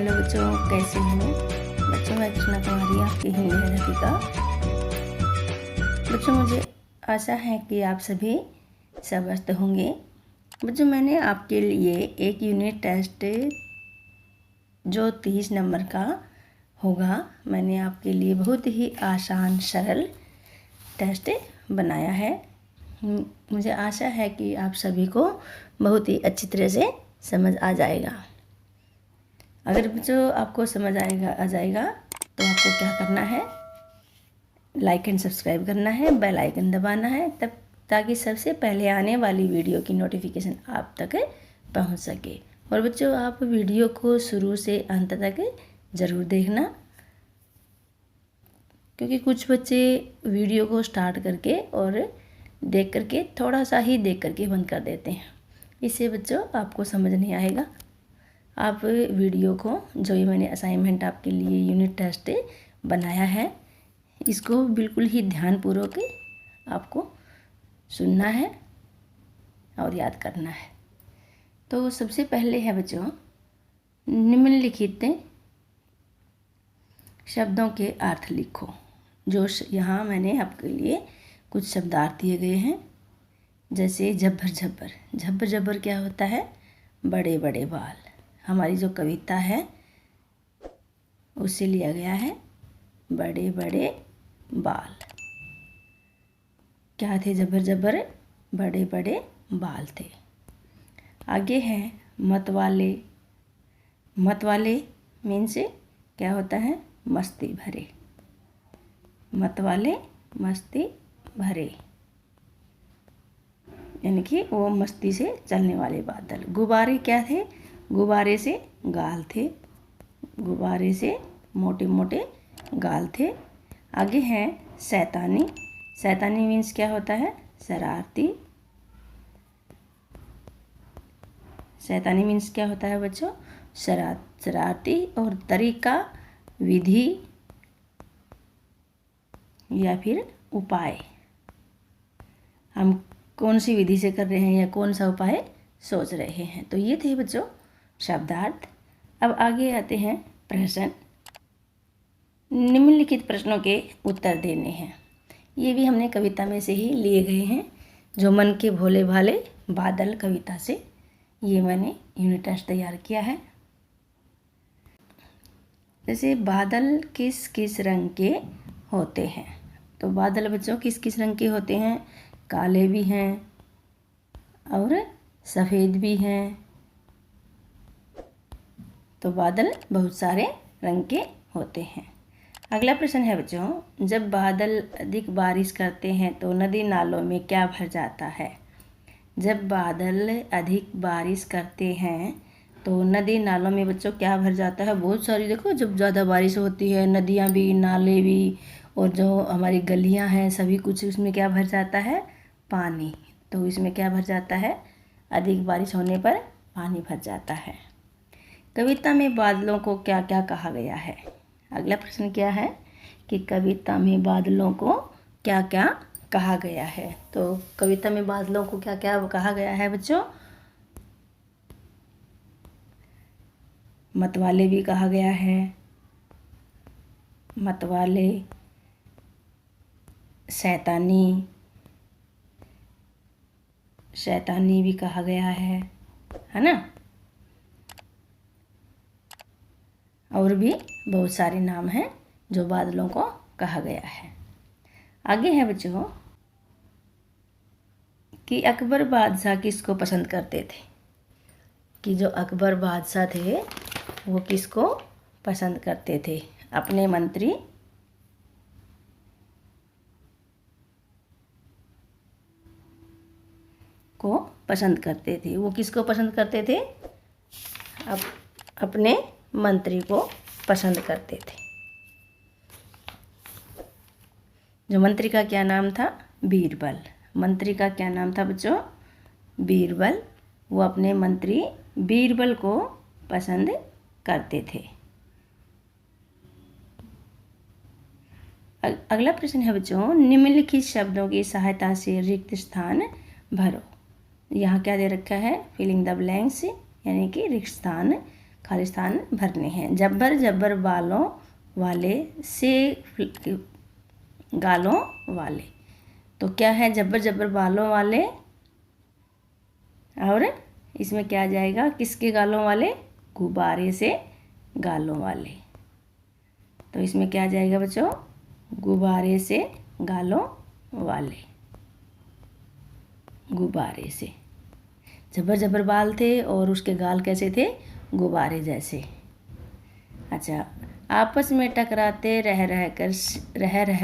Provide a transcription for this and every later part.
Hello बच्चों, कैसे हो बच्चों? मैं कृष्णा कुमारी आपकी हिंदी अध्यापिका। बच्चों, मुझे आशा है कि आप सभी स्वस्थ होंगे। बच्चों, मैंने आपके लिए एक यूनिट टेस्ट जो 30 नंबर का होगा, मैंने आपके लिए बहुत ही आसान सरल टेस्ट बनाया है। मुझे आशा है कि आप सभी को बहुत ही अच्छी तरह से समझ आ जाएगा। अगर बच्चों आपको समझ आ जाएगा तो आपको क्या करना है, लाइक एंड सब्सक्राइब करना है, बेल आइकन दबाना है, तब ताकि सबसे पहले आने वाली वीडियो की नोटिफिकेशन आप तक पहुंच सके। और बच्चों, आप वीडियो को शुरू से अंत तक ज़रूर देखना, क्योंकि कुछ बच्चे वीडियो को स्टार्ट करके और देख करके थोड़ा सा ही देख करके बंद कर देते हैं। इससे बच्चों आपको समझ नहीं आएगा। आप वीडियो को, जो ये मैंने असाइनमेंट आपके लिए यूनिट टेस्ट बनाया है, इसको बिल्कुल ही ध्यानपूर्वक आपको सुनना है और याद करना है। तो सबसे पहले है बच्चों, निम्नलिखित शब्दों के अर्थ लिखो। जो यहाँ मैंने आपके लिए कुछ शब्दार्थ दिए गए हैं, जैसे झब्बर झब्बर। झब्बर झब्बर क्या होता है? बड़े बड़े बाल। हमारी जो कविता है उससे लिया गया है, बड़े बड़े बाल। क्या थे? झब्बर झब्बर बड़े बड़े बाल थे। आगे है मतवाले। मतवाले मीन्स क्या होता है? मस्ती भरे। मतवाले मस्ती भरे, यानी कि वो मस्ती से चलने वाले बादल। गुब्बारे क्या थे? गुब्बारे से गाल थे। गुब्बारे से मोटे मोटे गाल थे। आगे है शैतानी। शैतानी मीन्स क्या होता है? शरारती। शैतानी मीन्स क्या होता है बच्चों? शरारती। और तरीका, विधि या फिर उपाय। हम कौन सी विधि से कर रहे हैं या कौन सा उपाय सोच रहे हैं। तो ये थे बच्चों शब्दार्थ। अब आगे आते हैं प्रश्न। निम्नलिखित प्रश्नों के उत्तर देने हैं। ये भी हमने कविता में से ही लिए गए हैं, जो मन के भोले भाले बादल कविता से ये मैंने यूनिट टेस्ट तैयार किया है। जैसे बादल किस किस रंग के होते हैं? तो बादल बच्चों किस किस रंग के होते हैं? काले भी हैं और सफ़ेद भी हैं। तो बादल बहुत सारे रंग के होते हैं। अगला प्रश्न है बच्चों, जब बादल अधिक बारिश करते हैं तो नदी नालों में क्या भर जाता है? जब बादल अधिक बारिश करते हैं तो नदी नालों में बच्चों क्या भर जाता है? बहुत सारी, देखो जब ज़्यादा बारिश होती है, नदियाँ भी, नाले भी, और जो हमारी गलियाँ हैं, सभी कुछ उसमें क्या भर जाता है? पानी। तो इसमें क्या भर जाता है? अधिक बारिश होने पर पानी भर जाता है। कविता में बादलों को क्या क्या कहा गया है? अगला प्रश्न क्या है कि कविता में बादलों को क्या क्या कहा गया है? तो कविता में बादलों को क्या क्या कहा गया है बच्चों? मतवाले भी कहा गया है। मतवाले, शैतानी, शैतानी भी कहा गया है ना? और भी बहुत सारे नाम हैं जो बादलों को कहा गया है। आगे है बच्चों कि अकबर बादशाह किसको पसंद करते थे? कि जो अकबर बादशाह थे वो किसको पसंद करते थे? अपने मंत्री को पसंद करते थे। वो किसको पसंद करते थे? अपने मंत्री को पसंद करते थे। जो मंत्री का क्या नाम था? बीरबल। मंत्री का क्या नाम था बच्चों? बीरबल। वो अपने मंत्री बीरबल को पसंद करते थे। अगला प्रश्न है बच्चों, निम्नलिखित शब्दों की सहायता से रिक्त स्थान भरो। यहाँ क्या दे रखा है? फिलिंग द ब्लैंक्स, यानी कि रिक्त स्थान खालिस्तान भरने हैं। जब्बर जब्बर बालों वाले से गालों वाले। तो क्या है जब्बर जब्बर बालों वाले, और इसमें क्या आ जाएगा, किसके गालों वाले, गुब्बारे से गालों वाले। तो इसमें क्या आ जाएगा बच्चों, गुब्बारे से गालों वाले। गुब्बारे से, जबर जबर बाल थे और उसके गाल कैसे थे, गुब्बारे जैसे। अच्छा, आपस में टकराते रह रह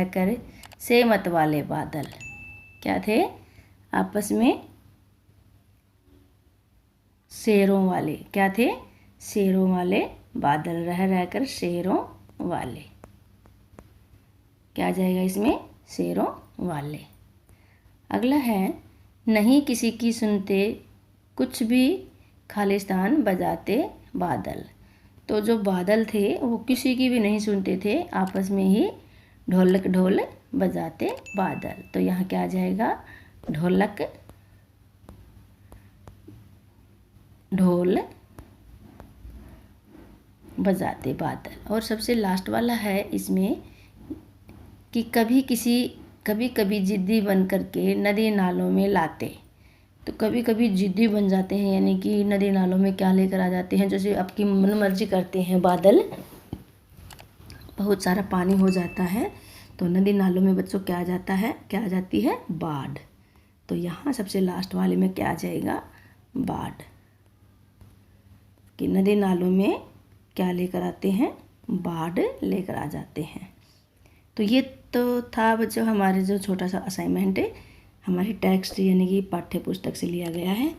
कर से मत वाले बादल। क्या थे, आपस में शेरों वाले। क्या थे, शेरों वाले बादल, रह कर शेरों वाले। क्या आ जाएगा इसमें, शेरों वाले। अगला है, नहीं किसी की सुनते कुछ भी खालिस्तान बजाते बादल। तो जो बादल थे वो किसी की भी नहीं सुनते थे, आपस में ही ढोलक ढोल बजाते बादल। तो यहाँ क्या आ जाएगा, ढोलक ढोल बजाते बादल। और सबसे लास्ट वाला है इसमें कि कभी कभी जिद्दी बन करके नदी नालों में लाते। तो कभी कभी जिद्दी बन जाते हैं, यानी कि नदी नालों में क्या लेकर आ जाते हैं, जैसे आपकी मन मर्जी करते हैं बादल, बहुत सारा पानी हो जाता है तो नदी नालों में बच्चों क्या आ जाता है, क्या आ जाती है, बाढ़। तो यहाँ सबसे लास्ट वाले में क्या आ जाएगा, बाढ़। कि नदी नालों में क्या लेकर आते हैं, बाढ़ लेकर आ जाते हैं। तो ये तो था बच्चों हमारे जो छोटा सा असाइनमेंट है, हमारी टेक्स्ट यानी कि पाठ्य पुस्तक से लिया गया है,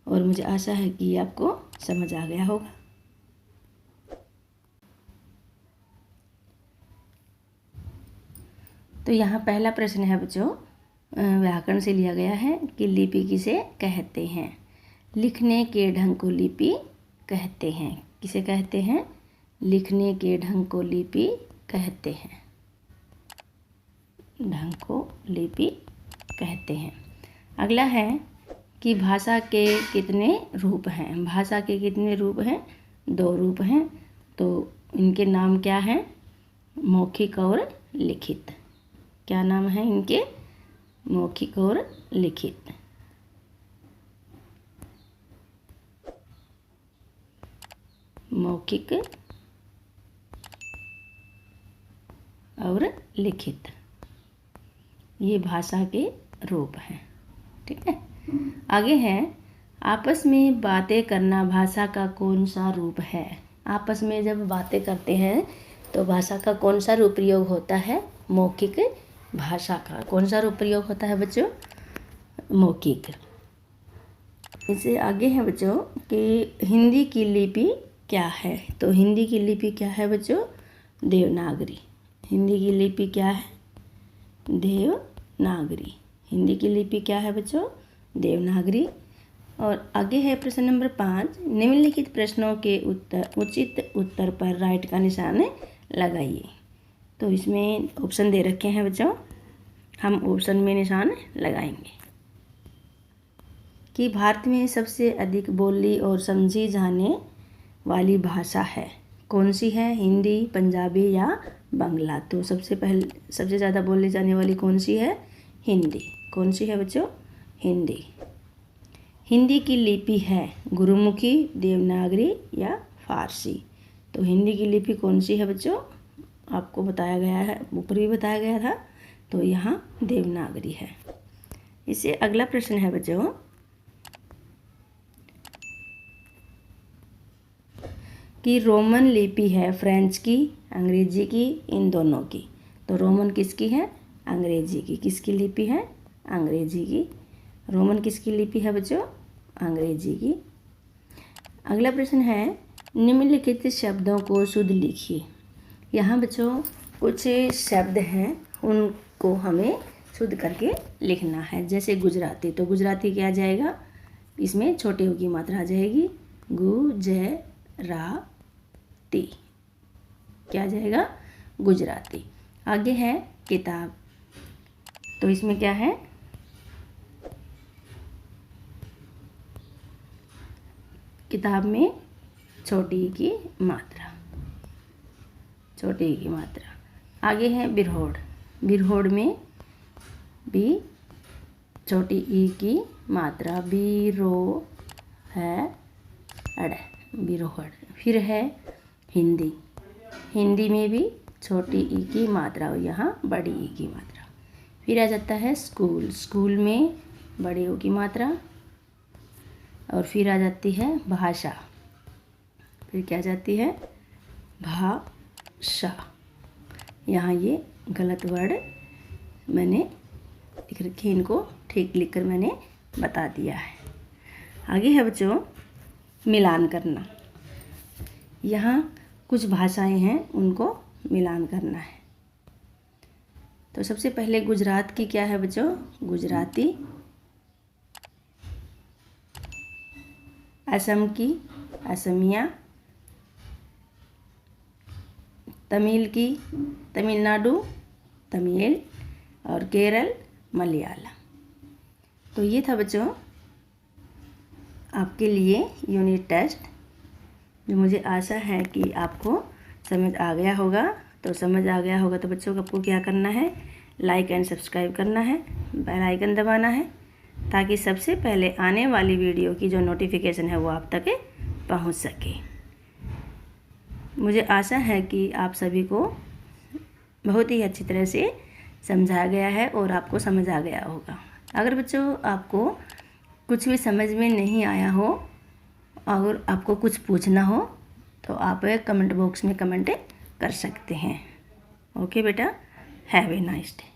और मुझे आशा है कि आपको समझ आ गया होगा। तो यहाँ पहला प्रश्न है बच्चों, व्याकरण से लिया गया है कि लिपि किसे कहते हैं। लिखने के ढंग को लिपि कहते हैं। किसे कहते हैं, लिखने के ढंग को लिपि कहते हैं। ढंग को लिपि कहते हैं। अगला है कि भाषा के कितने रूप हैं। भाषा के कितने रूप हैं, 2 रूप हैं। तो इनके नाम क्या हैं, मौखिक और लिखित। क्या नाम है इनके, मौखिक और लिखित। मौखिक और लिखित, ये भाषा के रूप हैं। ठीक है, आगे है, आपस में बातें करना भाषा का कौन सा रूप है। आपस में जब बातें करते हैं तो भाषा का कौन सा रूप प्रयोग होता है, मौखिक भाषा का कौन सा रूप प्रयोग होता है बच्चों, मौखिक। इससे आगे है बच्चों कि हिंदी की लिपि क्या है। तो हिंदी की लिपि क्या है बच्चों, देवनागरी। हिंदी की लिपि क्या है, देवनागरी। हिंदी की लिपि क्या है बच्चों, देवनागरी। और आगे है प्रश्न नंबर 5, निम्नलिखित प्रश्नों के उचित उत्तर पर राइट का निशान लगाइए। तो इसमें ऑप्शन दे रखे हैं बच्चों, हम ऑप्शन में निशान लगाएंगे कि भारत में सबसे अधिक बोली और समझी जाने वाली भाषा है कौन सी है, हिंदी, पंजाबी या बांग्ला। तो सबसे ज़्यादा बोली जाने वाली कौन सी है, हिंदी। कौन सी है बच्चों, हिंदी। हिंदी की लिपि है गुरुमुखी, देवनागरी या फारसी। तो हिंदी की लिपि कौन सी है बच्चों, आपको बताया गया है, ऊपर भी बताया गया था। तो यहाँ देवनागरी है। इससे अगला प्रश्न है बच्चों कि रोमन लिपि है फ्रेंच की, अंग्रेजी की, इन दोनों की। तो रोमन किसकी है, अंग्रेजी की। किसकी लिपि है, अंग्रेजी की। रोमन किसकी लिपि है बच्चों, अंग्रेजी की। अगला प्रश्न है, निम्नलिखित शब्दों को शुद्ध लिखिए। यहाँ बच्चों कुछ शब्द हैं, उनको हमें शुद्ध करके लिखना है। जैसे गुजराती, तो गुजराती क्या आ जाएगा, इसमें छोटे ऊ की मात्रा आ जाएगी, गुजराती। क्या आ जाएगा, गुजराती। आगे है किताब, तो इसमें क्या है, किताब में छोटी ई की मात्रा, छोटी ई की मात्रा। आगे है बिरहोड़। बिरहोड़ में भी छोटी ई की मात्रा, बीरो है अड़, बिरहोड़। फिर है हिंदी। हिंदी में भी छोटी ई की मात्रा और यहाँ बड़ी ई की मात्रा। फिर आ जाता है स्कूल। स्कूल में बड़ी ओ की मात्रा। और फिर आ जाती है भाषा। फिर क्या जाती है? भाषा। यहाँ ये गलत वर्ड मैंने लिख रखे, इनको ठीक लिखकर मैंने बता दिया है। आगे है बच्चों मिलान करना। यहाँ कुछ भाषाएं हैं, उनको मिलान करना है। तो सबसे पहले गुजरात की क्या है बच्चों? गुजराती। असम की असमिया। तमिल की तमिलनाडु, तमिल। और केरल मलयालम। तो ये था बच्चों आपके लिए यूनिट टेस्ट, जो मुझे आशा है कि आपको समझ आ गया होगा। तो समझ आ गया होगा तो बच्चों को आपको क्या करना है? लाइक एंड सब्सक्राइब करना है, बेल आइकन दबाना है, ताकि सबसे पहले आने वाली वीडियो की जो नोटिफिकेशन है वो आप तक पहुंच सके। मुझे आशा है कि आप सभी को बहुत ही अच्छी तरह से समझाया गया है और आपको समझ आ गया होगा। अगर बच्चों आपको कुछ भी समझ में नहीं आया हो और आपको कुछ पूछना हो तो आप कमेंट बॉक्स में कमेंट कर सकते हैं। ओके बेटा, हैव ए नाइस डे।